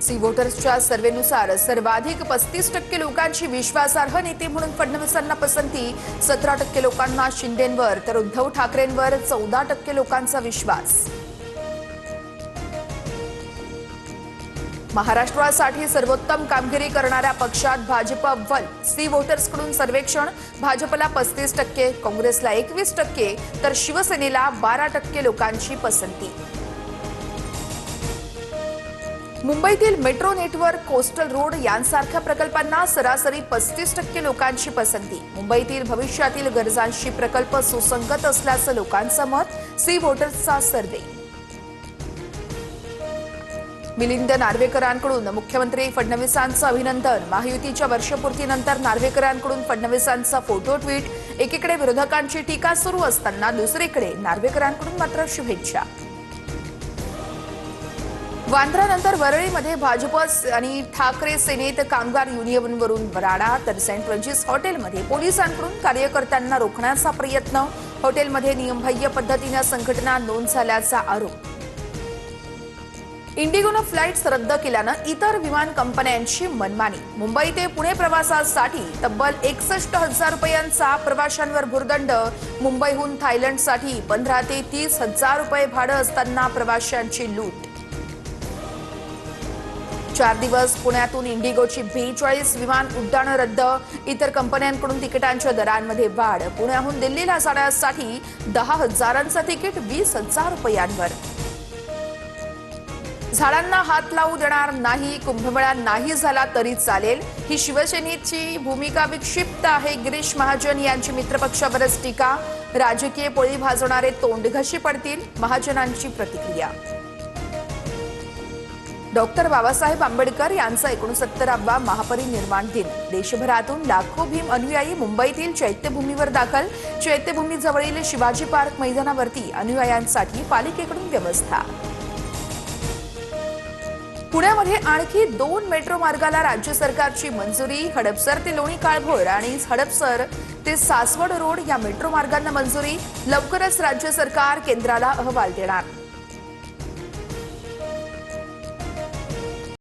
C वोटर्सच्या सर्व्हेनुसार सर्वाधिक 35% लोकांची विश्वासार्ह नेते म्हणून फडणवीसांना पसंती, 17% लोकांना शिंदेंवर तर उद्धव ठाकरेंवर 14% लोकांचा विश्वास। महाराष्ट्रासाठी सर्वोत्तम कामगिरी करणाऱ्या पक्षात भाजप अव्वल, सी वोटर्सकडून सर्वेक्षण, भाजपला 35%, काँग्रेसला 21% तर शिवसेनेला 12% लोकांची पसंती। मुंबईतील मेट्रो नेटवर्क, कोस्टल रोड यांसारख्या प्रकल्पांना सरासरी 35% लोकांची पसंती। मुंबईतील भविष्यातील गरजांशी प्रकल्प सुसंगत असल्याचं लोकांचं मत, सी वोटर्सचा सर्व्हे। मिलिंद नार्वेकरांकडून मुख्यमंत्री फडणवीसांचं अभिनंदन, महायुतीच्या वर्षपूर्तीनंतर नार्वेकरांकडून फडणवीसांचा फोटो ट्विट। एकीकडे विरोधकांची टीका सुरू असताना दुसरीकडे नार्वेकरांकडून मात्र शुभेच्छा। वांद्र्यानंतर वरळीमध्ये भाजप आणि ठाकरे सेनेत कामगार युनियनवरून राडा, तर सेंट फ्रान्सिस हॉटेलमध्ये पोलिसांकडून कार्यकर्त्यांना रोखण्याचा प्रयत्न। हॉटेलमध्ये नियमबाह्य पद्धतीने संघटना नोंद झाल्याचा आरोप। इंडिगोनं फ्लाइट्स रद्द केल्यानं इतर विमान कंपन्यांची मनमानी। मुंबई ते पुणे प्रवासासाठी तब्बल 61,000 रुपयांचा प्रवाशांवर भुर्दंड। मुंबईहून थायलंडसाठी 15 ते 30,000 रुपये भाडं असताना प्रवाशांची लूट। 4 दिवस पुण्यातून इंडिगोची 42 विमान उड्डाणं रद्द, इतर कंपन्यांकडून तिकिटांच्या दरांमध्ये वाढ। पुण्याहून दिल्लीला जाण्यासाठी 10,000चं तिकीट 20,000 रुपयांवर। झाडांना हात लावू देणार नाही, कुंभमेळा नाही झाला तरी चालेल, ही शिवसेनेची भूमिका विक्षिप्त आहे। गिरीश महाजन यांची मित्रपक्षावरच टीका, राजकीय पोळी भाजवणारे तोंडघशी पडतील, महाजनांची प्रतिक्रिया। डॉक्टर बाबासाहेब आंबेडकर यांचा 69वा महापरिनिर्वाण दिन, देशभरातून लाखो भीम अनुयायी मुंबईतील चैत्यभूमीवर दाखल। चैत्यभूमीजवळील शिवाजी पार्क मैदानावरती अनुयायांसाठी पालिकेकडून व्यवस्था। पुण्यामध्ये आणखी 2 मेट्रो मार्गाला राज्य सरकारची मंजुरी, हडपसर ते लोणी काळभोर आणि हडपसर ते सासवड रोड या मेट्रो मार्गांना मंजुरी। लवकरच राज्य सरकार केंद्राला अहवाल देणार।